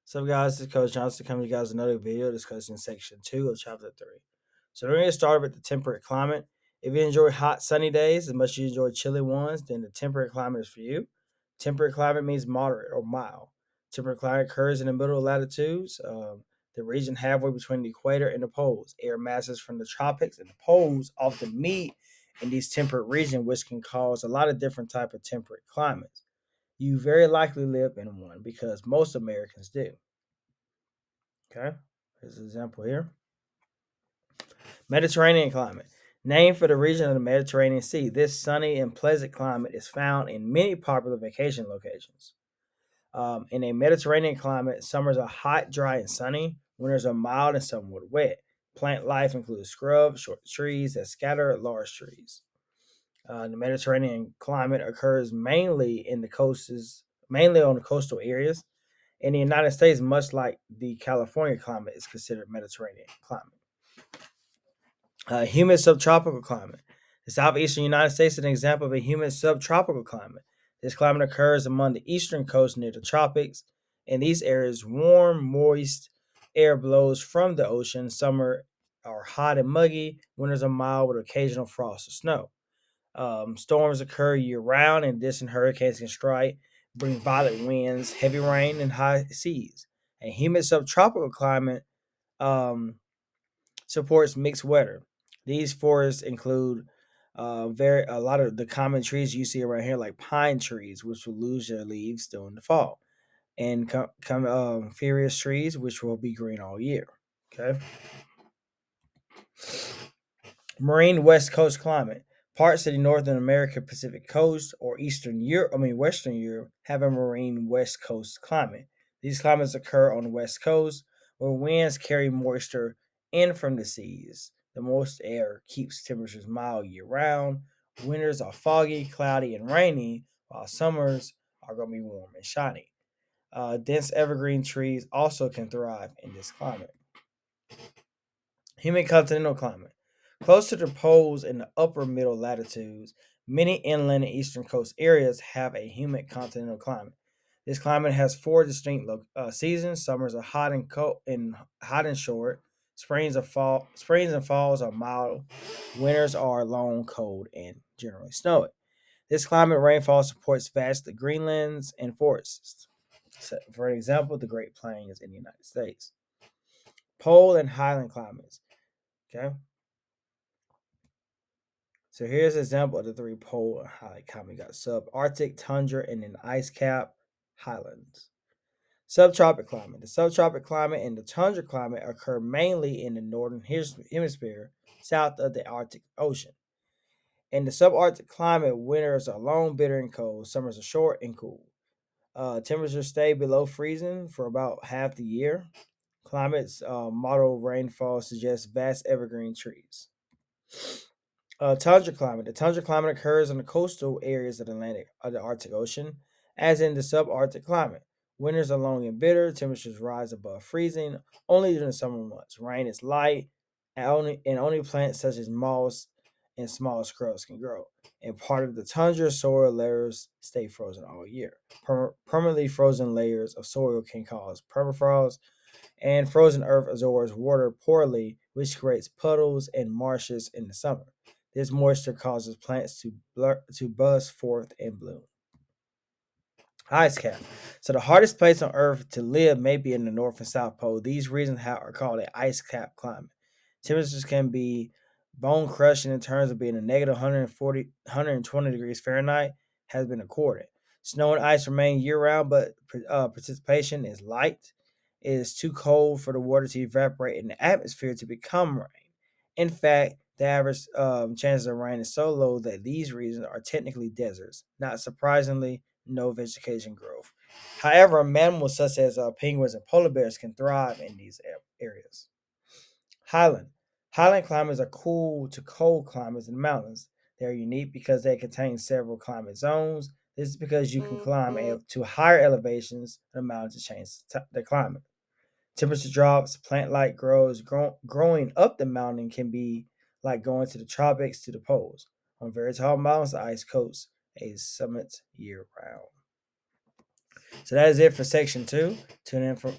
So guys, this is Coach Johnson coming to you guys with another video discussing section 2 of chapter 3. So we're going to start with the temperate climate. If you enjoy hot sunny days as much as you enjoy chilly ones, then the temperate climate is for you. Temperate climate means moderate or mild. Temperate climate occurs in the middle of latitudes, the region halfway between the equator and the poles. Air masses from the tropics and the poles often meet in these temperate regions, which can cause a lot of different type of temperate climates. You very likely live in one because most Americans do. Okay, here's an example here. Mediterranean climate. Named for the region of the Mediterranean Sea, this sunny and pleasant climate is found in many popular vacation locations. In a Mediterranean climate, summers are hot, dry, and sunny. Winters are mild and somewhat wet. Plant life includes scrub, short trees that scatter large trees. The Mediterranean climate occurs mainly on the coastal areas. In the United States, much like the California climate, is considered Mediterranean climate. Humid subtropical climate. The southeastern United States is an example of a humid subtropical climate. This climate occurs among the eastern coast near the tropics. In these areas, warm, moist air blows from the ocean. Summer are hot and muggy. Winters are mild with occasional frost or snow. Storms occur year round, and distant hurricanes can strike, bring violent winds, heavy rain, and high seas. A humid subtropical climate um, supports mixed weather. These forests include very a lot of the common trees you see around here, like pine trees, which will lose their leaves during the fall, and coniferous trees, which will be green all year. Okay. Marine West Coast climate. Parts of the Northern America Pacific coast or Western Europe have a marine West Coast climate. These climates occur on the West Coast where winds carry moisture in from the seas. The moist air keeps temperatures mild year round. Winters are foggy, cloudy, and rainy, while summers are going to be warm and shiny. Dense evergreen trees also can thrive in this climate. Humid continental climate. Close to the poles in the upper middle latitudes, many inland and eastern coast areas have a humid continental climate. This climate has four distinct seasons. Summers are hot and cold and hot and short. Springs and falls are mild. Winters are long, cold, and generally snowy. This climate rainfall supports vast greenlands and forests. So, for example, the Great Plains in the United States. Pole and highland climates. Okay. So here's an example of the three pole and highland climate. We got subarctic, tundra, and then ice cap highlands. Subtropic climate. The subtropic climate and the tundra climate occur mainly in the northern hemisphere, south of the Arctic Ocean. In the subarctic climate, winters are long, bitter, and cold. Summers are short and cool. Temperatures stay below freezing for about half the year. Climate's model rainfall suggests vast evergreen trees. Tundra climate. The tundra climate occurs in the coastal areas of the Arctic Ocean, as in the subarctic climate. Winters are long and bitter. Temperatures rise above freezing only during the summer months. Rain is light, and only plants such as moss and small scrubs can grow. In part of the tundra, soil layers stay frozen all year. Permanently frozen layers of soil can cause permafrost, and frozen earth absorbs water poorly, which creates puddles and marshes in the summer. This moisture causes plants to bust forth and bloom. Ice cap. So the hardest place on Earth to live may be in the North and South Pole. These regions are called an ice cap climate. Temperatures can be bone crushing in terms of being a negative 140, 120 degrees Fahrenheit has been recorded. Snow and ice remain year round, but precipitation is light. It is too cold for the water to evaporate in the atmosphere to become rain. In fact, the average chances of rain is so low that these regions are technically deserts. Not surprisingly, no vegetation growth. However, mammals such as penguins and polar bears can thrive in these areas. Highland. Highland climates are cool to cold climates in the mountains. They are unique because they contain several climate zones. This is because you can climb to higher elevations of the mountain to change the climate. Temperature drops, plant life grows. Growing up the mountain can be like going to the tropics to the poles. On very tall mountains, the ice coats a summit year round. So that is it for section 2. Tune in for